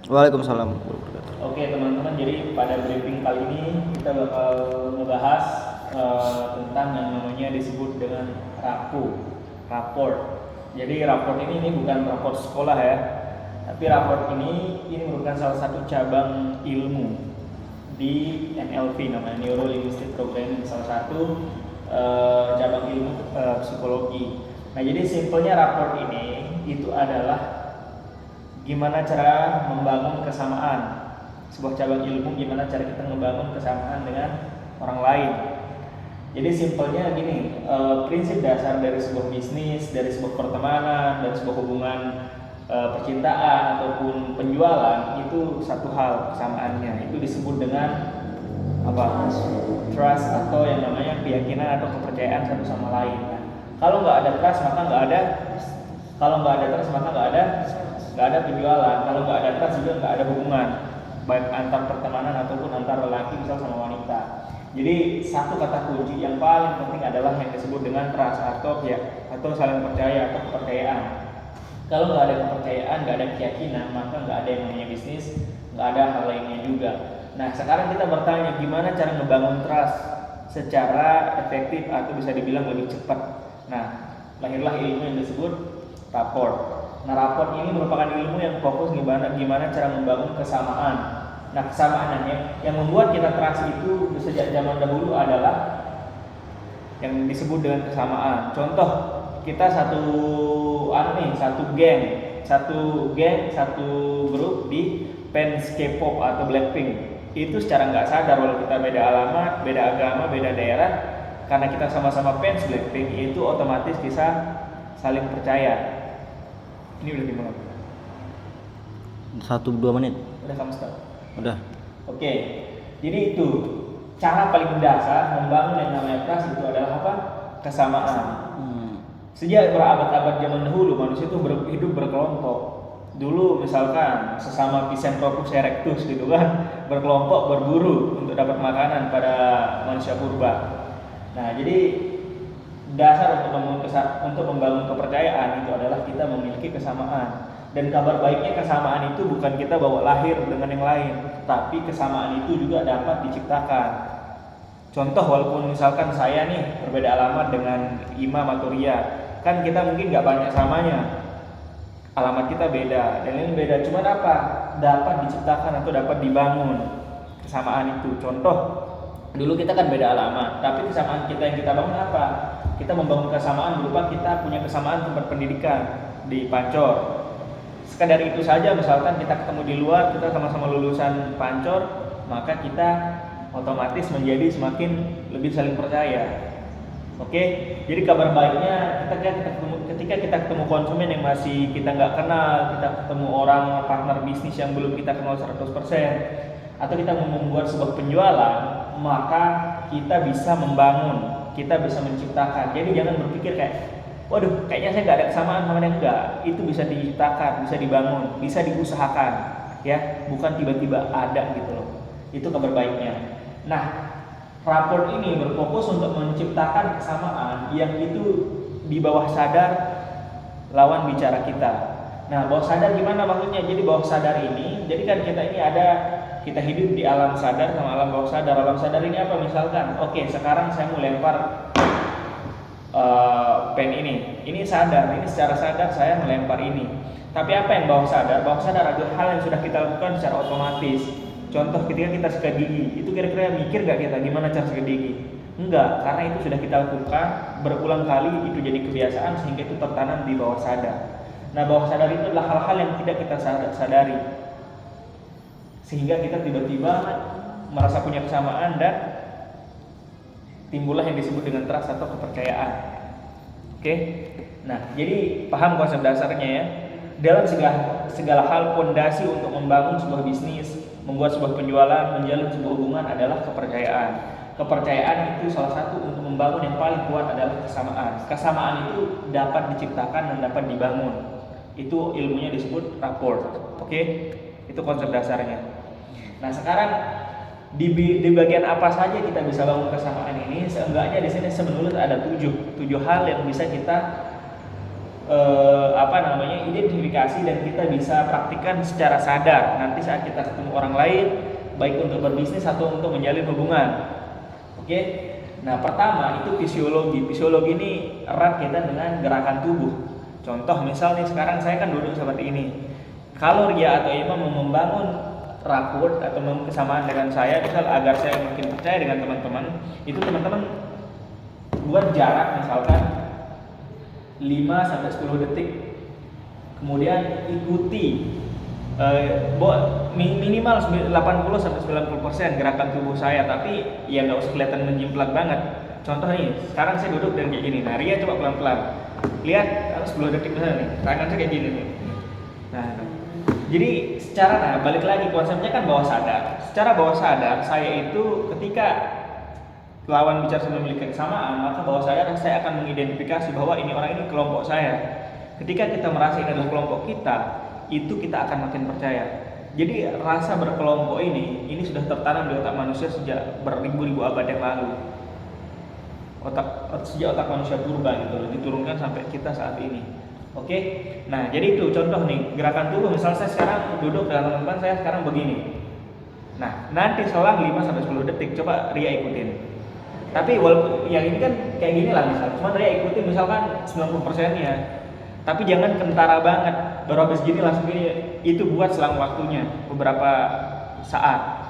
Waalaikumsalam warahmatullahi wabarakatuh. Oke teman-teman, jadi pada briefing kali ini kita bakal membahas tentang yang namanya disebut dengan raport. Jadi raport ini bukan raport sekolah ya, tapi raport ini merupakan salah satu cabang ilmu di NLP, namanya Neuro Linguistic Programming, salah satu cabang ilmu psikologi. Nah, jadi simpelnya raport ini itu adalah gimana cara membangun kesamaan. Sebuah cabang ilmu gimana cara kita membangun kesamaan dengan orang lain. Jadi simpelnya gini, prinsip dasar dari sebuah bisnis, dari sebuah pertemanan, dari sebuah hubungan percintaan ataupun penjualan itu satu hal kesamaannya. Itu disebut dengan apa? Trust, atau yang namanya keyakinan atau kepercayaan satu sama lain. Nah, kalau nggak ada trust maka nggak ada penjualan. Kalau nggak ada trust juga nggak ada hubungan, baik antar pertemanan ataupun antar lelaki misal sama wanita. Jadi satu kata kunci yang paling penting adalah yang disebut dengan trust atau saling percaya atau kepercayaan. Kalau nggak ada kepercayaan, nggak ada keyakinan, maka nggak ada yang namanya bisnis, nggak ada hal lainnya juga. Nah, sekarang kita bertanya gimana cara membangun trust secara efektif atau bisa dibilang lebih cepat. Nah, lahirlah ilmu yang disebut raport. Nah, raport ini merupakan ilmu yang fokus gimana cara membangun kesamaan. Nah, kesamaannya yang membuat kita trust itu sejak zaman dahulu adalah yang disebut dengan kesamaan. Contoh, kita satu satu grup di fans K-pop atau Blackpink. Itu secara nggak sadar, walau kita beda alamat, beda agama, beda daerah, karena kita sama-sama fans Blackpink, itu otomatis bisa saling percaya. Ini udah dimulai. 1-2 menit. Udah kamu start? Udah. Oke. Jadi itu cara paling mendasar membangun yang namanya trust itu adalah apa? Kesamaan. Sejak berabad-abad zaman dahulu manusia itu hidup berkelompok. Dulu misalkan sesama Pithecanthropus erectus gitu kan, berkelompok berburu untuk dapat makanan pada manusia purba. Nah, jadi dasar untuk membangun kepercayaan itu adalah kita memiliki kesamaan. Dan kabar baiknya kesamaan itu bukan kita bawa lahir dengan yang lain, tapi kesamaan itu juga dapat diciptakan. Contoh, walaupun misalkan saya nih berbeda alamat dengan Imam atau Ria, kan kita mungkin nggak banyak samanya, alamat kita beda dan ini beda, cuma dapat diciptakan atau dapat dibangun kesamaan itu. Contoh, dulu kita kan beda alamat, tapi kesamaan kita yang kita bangun apa? Kita membangun kesamaan berupa kita punya kesamaan tempat pendidikan di Pancor. Sekadar itu saja, misalkan kita ketemu di luar, kita sama-sama lulusan Pancor, maka kita otomatis menjadi semakin lebih saling percaya. Oke, jadi kabar baiknya ketika kita ketemu konsumen yang masih kita nggak kenal, kita ketemu orang partner bisnis yang belum kita kenal 100%, atau kita membuat sebuah penjualan, maka kita bisa membangun, kita bisa menciptakan. Jadi jangan berpikir kayak, waduh, kayaknya saya nggak ada kesamaan sama dia. Enggak, itu bisa diciptakan, bisa dibangun, bisa diusahakan, ya, bukan tiba-tiba ada gitu loh. Itu kabar baiknya. Nah, raport ini berfokus untuk menciptakan kesamaan yang itu di bawah sadar lawan bicara kita. Nah, bawah sadar gimana maksudnya? Jadi bawah sadar ini, jadi kan kita hidup di alam sadar sama alam bawah sadar. Alam sadar ini apa? Misalkan, oke, sekarang saya mau lempar pen ini sadar, ini secara sadar saya melempar ini. Tapi apa yang bawah sadar? Bawah sadar adalah hal yang sudah kita lakukan secara otomatis. Contoh, ketika kita sikat gigi, itu kira-kira mikir gak kita gimana cara sikat gigi? Enggak, karena itu sudah kita lakukan berulang kali, itu jadi kebiasaan sehingga itu tertanam di bawah sadar. Nah, bawah sadar itu adalah hal-hal yang tidak kita sadari, sehingga kita tiba-tiba merasa punya kesamaan dan timbullah yang disebut dengan trust atau kepercayaan. Oke? Nah, jadi paham konsep dasarnya ya. Dalam segala hal, fondasi untuk membangun sebuah bisnis, membuat sebuah penjualan, menjalin sebuah hubungan adalah kepercayaan. Kepercayaan itu salah satu untuk membangun yang paling kuat adalah kesamaan. Kesamaan itu dapat diciptakan dan dapat dibangun. Itu ilmunya disebut rapport. Oke? Itu konsep dasarnya. Nah, sekarang di bagian apa saja kita bisa bangun kesamaan ini? Seenggaknya di sini menurut ada 7 hal yang bisa kita identifikasi dan kita bisa praktikkan secara sadar nanti saat kita ketemu orang lain, baik untuk berbisnis atau untuk menjalin hubungan. Oke. Nah, pertama itu fisiologi. Fisiologi ini erat kaitan dengan gerakan tubuh. Contoh misal nih, sekarang saya kan duduk seperti ini. Kalau Ria atau Ima mau membangun rapport atau kesamaan dengan saya, misal agar saya makin percaya dengan teman-teman, itu teman-teman buat jarak misalkan 5-10 detik. Kemudian ikuti minimal 80-90% gerakan tubuh saya, tapi ya nggak usah kelihatan menjimplat banget. Contoh nih, sekarang saya duduk dan kayak gini. Nah, Ria coba pelan-pelan. Lihat 10 detik misalnya nih, tangan saya kayak gini nih. Nah, jadi balik lagi konsepnya kan bawah sadar. Secara bawah sadar, saya itu ketika lawan bicara memiliki kesamaan, maka bawah sadar saya akan mengidentifikasi bahwa ini orang ini kelompok saya. Ketika kita merasa ini adalah kelompok kita, itu kita akan makin percaya. Jadi rasa berkelompok ini sudah tertanam di otak manusia sejak beribu-ribu abad yang lalu. Sejak otak manusia purba gitu, diturunkan sampai kita saat ini. Oke. Nah, jadi itu contoh nih, gerakan tubuh. Misal saya sekarang duduk dengan teman-teman saya sekarang begini. Nah, nanti selang 5-10 detik coba Ria ikutin. Tapi walaupun yang ini kan kayak gini lah misalnya, cuma Ria ikutin misalkan 90%-nya. Tapi jangan kentara banget, baru habis gini langsung gini. Itu buat selang waktunya beberapa saat.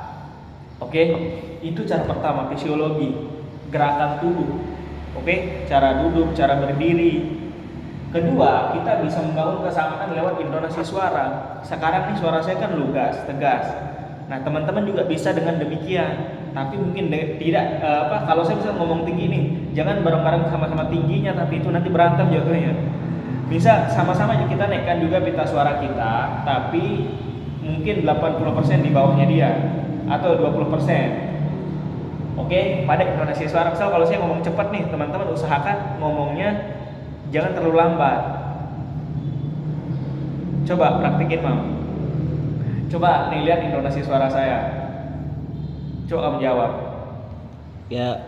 Oke, itu cara pertama, fisiologi, gerakan tubuh. Oke, cara duduk, cara berdiri. Kedua, kita bisa membangun kesamaan lewat intonasi suara. Sekarang nih suara saya kan lugas, tegas. Nah, teman-teman juga bisa dengan demikian. Tapi mungkin tidak kalau saya bisa ngomong tinggi nih, jangan bareng-bareng sama-sama tingginya, tapi itu nanti berantem jatuhnya. Bisa sama-sama kita naikkan juga pita suara kita, tapi mungkin 80% di bawahnya dia atau 20%. Oke, pada intonasi suara. Misal kalau saya ngomong cepat nih, teman-teman usahakan ngomongnya jangan terlalu lambat. Coba praktikin, Mam. Coba nih lihat intonasi suara saya. Coba kamu jawab. Ya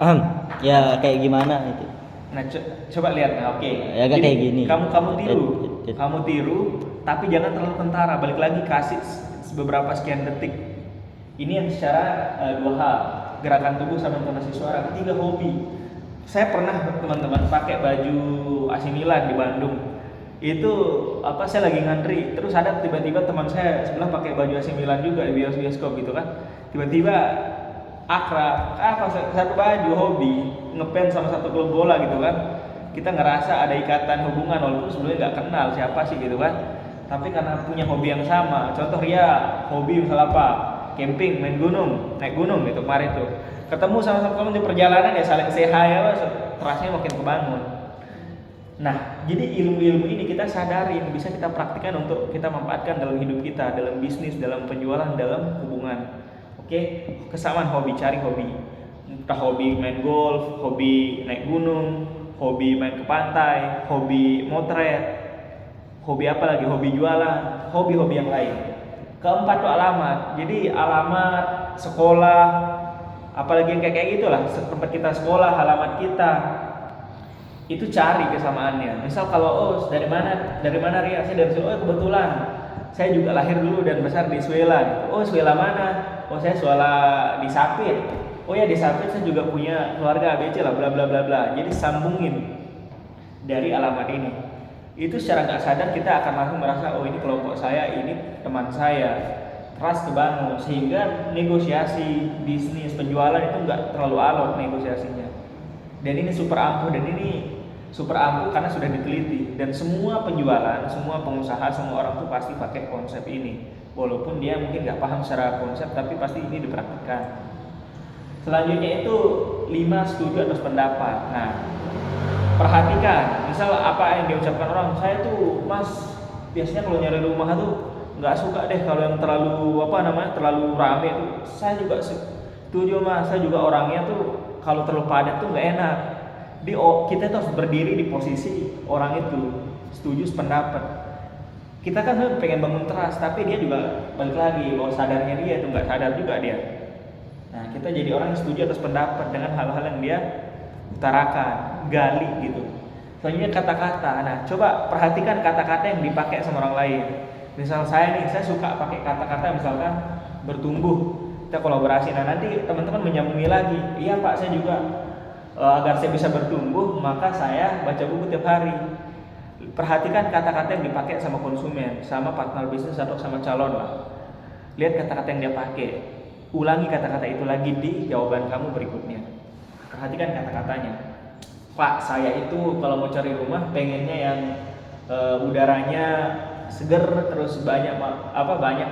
kayak gimana itu? Nah, coba lihat. Nah, oke. Ya jadi kayak gini. Kamu tiru, tapi jangan terlalu kentara. Balik lagi kasih beberapa sekian detik. Ini yang secara dua hal, gerakan tubuh sama intonasi suara. Ketiga, hobi. Saya pernah teman-teman pakai baju AC Milan di Bandung. Itu saya lagi ngantri, terus ada tiba-tiba teman saya sebelah pakai baju AC Milan juga di bioskop gitu kan. Tiba-tiba akrab, satu baju, hobi, ngefans sama satu klub bola gitu kan. Kita ngerasa ada ikatan hubungan walaupun sebelumnya nggak kenal siapa sih gitu kan. Tapi karena punya hobi yang sama. Contoh Ria, hobi misal apa? Camping, main gunung, naik gunung gitu kemarin tuh. Ketemu sama-sama teman di perjalanan ya saling say hi ya, terasnya makin kebangun. Nah, jadi ilmu-ilmu ini kita sadarin, bisa kita praktikkan untuk kita manfaatkan dalam hidup kita, dalam bisnis, dalam penjualan, dalam hubungan. Oke, kesamaan hobi, cari hobi. Entah hobi main golf, hobi naik gunung, hobi main ke pantai, hobi motret, hobi apa lagi, hobi jualan, hobi-hobi yang lain. Keempat tuh alamat. Jadi alamat sekolah, apalagi yang kayak gitulah, tempat kita sekolah, alamat kita. Itu cari kesamaannya. Misal kalau dari mana Ria? Saya dari Solo. Kebetulan saya juga lahir dulu dan besar di Suela gitu. Suela mana? Saya Suela di Sapit. Ya di Sapit saya juga punya keluarga ABC lah, bla bla bla bla. Jadi sambungin dari alamat ini. Itu secara nggak sadar kita akan langsung merasa ini kelompok saya, ini teman saya. Trust kebangun, sehingga negosiasi bisnis penjualan itu nggak terlalu alot negosiasinya. Dan ini super ampuh karena sudah diteliti, dan semua penjualan, semua pengusaha, semua orang tuh pasti pakai konsep ini. Walaupun dia mungkin nggak paham secara konsep, tapi pasti ini dipraktikkan. Selanjutnya itu 5 setuju atas pendapat. Nah, perhatikan, misal apa yang diucapkan orang, saya tuh Mas biasanya kalau nyari rumah tuh nggak suka deh kalau yang terlalu terlalu rame tuh. Saya juga setuju Mas, saya juga orangnya tuh kalau terlalu padat tuh nggak enak. Kita tuh harus berdiri di posisi orang itu setuju sependapat. Kita kan pengen bangun trust, tapi dia juga balik lagi bahwa sadarnya dia itu nggak sadar juga dia. Nah, kita jadi orang yang setuju atas pendapat dengan hal-hal yang dia utarakan, gali gitu. Selanjutnya kata-kata. Nah, coba perhatikan kata-kata yang dipakai sama orang lain. Misal saya nih, saya suka pakai kata-kata misalkan bertumbuh. Kita kolaborasi. Nah, nanti teman-teman menyambungi lagi. Iya Pak, saya juga agar saya bisa bertumbuh, maka saya baca buku tiap hari. Perhatikan kata-kata yang dipakai sama konsumen, sama partner bisnis atau sama calon lah. Lihat kata-kata yang dia pakai. Ulangi kata-kata itu lagi di jawaban kamu berikutnya. Perhatikan kata-katanya. Pak, saya itu kalau mau cari rumah pengennya yang udaranya seger, terus banyak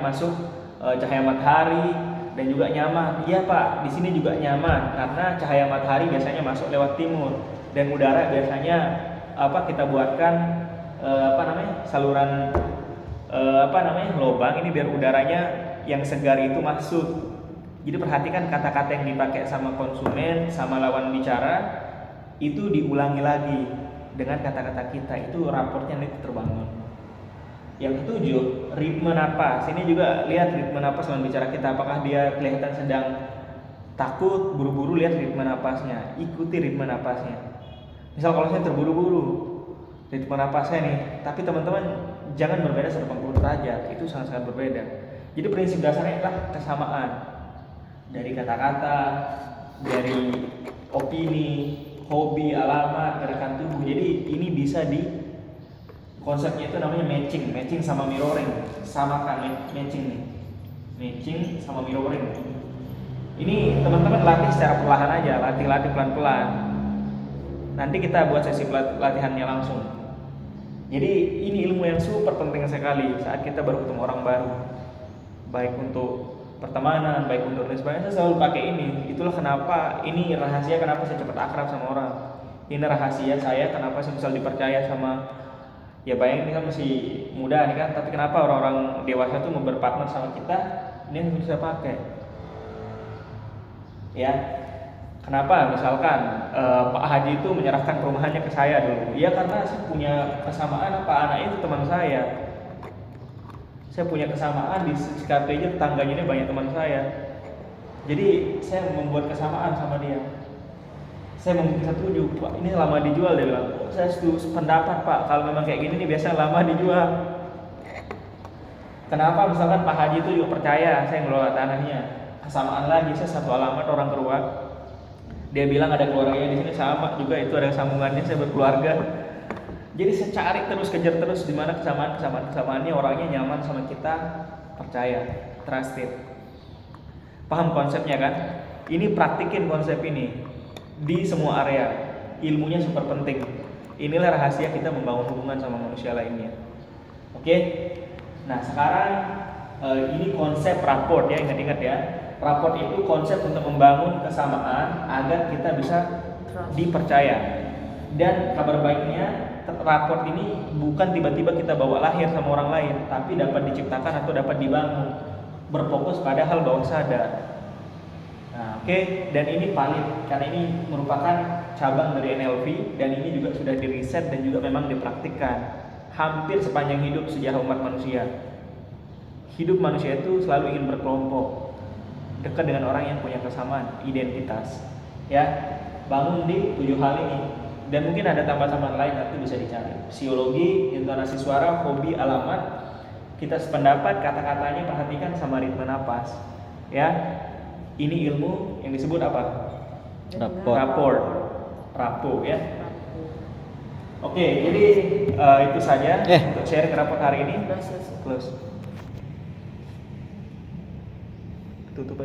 masuk cahaya matahari dan juga nyaman. Iya Pak, di sini juga nyaman karena cahaya matahari biasanya masuk lewat timur dan udara biasanya kita buatkan saluran lubang ini biar udaranya yang segar itu masuk. Jadi perhatikan kata-kata yang dipakai sama konsumen, sama lawan bicara itu diulangi lagi dengan kata-kata kita, itu raportnya nanti terbangun. Yang ketujuh, ritme napas. Ini juga lihat ritme napas lawan bicara kita, apakah dia kelihatan sedang takut, buru-buru, lihat ritme napasnya, ikuti ritme napasnya. Misal kalau saya terburu-buru, ritme napasnya nih, tapi teman-teman jangan berbeda 180 derajat, itu sangat-sangat berbeda. Jadi prinsip dasarnya adalah kesamaan dari kata-kata, dari opini, hobi, alamat, gerakan tubuh. Jadi ini bisa konsepnya itu namanya matching sama mirroring. Samakan matching sama mirroring. Ini teman-teman latih secara perlahan aja, latih pelan-pelan. Nanti kita buat sesi latihannya langsung. Jadi ini ilmu yang super penting sekali saat kita baru ketemu orang baru. Baik untuk pertemanan, baik untuk dan sebagainya, saya selalu pakai ini. Itulah kenapa ini rahasia kenapa saya cepat akrab sama orang. Ini rahasia saya kenapa saya bisa dipercaya sama, ya bayangin ini kan masih muda nih kan, tapi kenapa orang-orang dewasa tuh mau berpartner sama kita, ini yang bisa pakai. Ya, kenapa misalkan Pak Haji itu menyerahkan perumahannya ke saya dulu? Iya karena saya punya kesamaan, anak itu teman saya. Saya punya kesamaan di sekitar aja tetangganya ini banyak teman saya. Jadi saya membuat kesamaan sama dia. Saya mungkin setuju, Pak ini lama dijual, dia bilang. Saya setuju pendapat Pak, kalau memang kayak gini nih biasa lama dijual. Kenapa misalkan Pak Haji itu juga percaya saya ngelola tanahnya. Kesamaan lagi, saya satu alamat orang tua. Dia bilang ada keluarganya di sini sama juga, itu ada sambungannya, saya berkeluarga. Jadi saya cari terus, kejar terus di mana kesamaannya, orangnya nyaman sama kita, percaya, trusted. Paham konsepnya kan? Ini praktikin konsep ini di semua area. Ilmunya super penting. Inilah rahasia kita membangun hubungan sama manusia lainnya. Oke? Nah sekarang ini konsep rapport ya, ingat-ingat ya. Rapport itu konsep untuk membangun kesamaan agar kita bisa dipercaya. Dan kabar baiknya, rapport ini bukan tiba-tiba kita bawa lahir sama orang lain, tapi dapat diciptakan atau dapat dibangun berfokus pada hal bawah sadar. Nah, oke. Dan ini valid karena ini merupakan cabang dari NLP dan ini juga sudah diriset dan juga memang dipraktikkan hampir sepanjang hidup sejarah umat manusia. Hidup manusia itu selalu ingin berkelompok, dekat dengan orang yang punya kesamaan identitas. Ya, bangun di 7 hal ini. Dan mungkin ada tambahan lain nanti bisa dicari. Psikologi, intonasi suara, hobi, alamat. Kita sependapat, kata-katanya perhatikan sama ritme napas. Ya, ini ilmu yang disebut apa? Rapport ya. Oke, jadi itu saja untuk sharing rapport hari ini. Close. Tutup aja.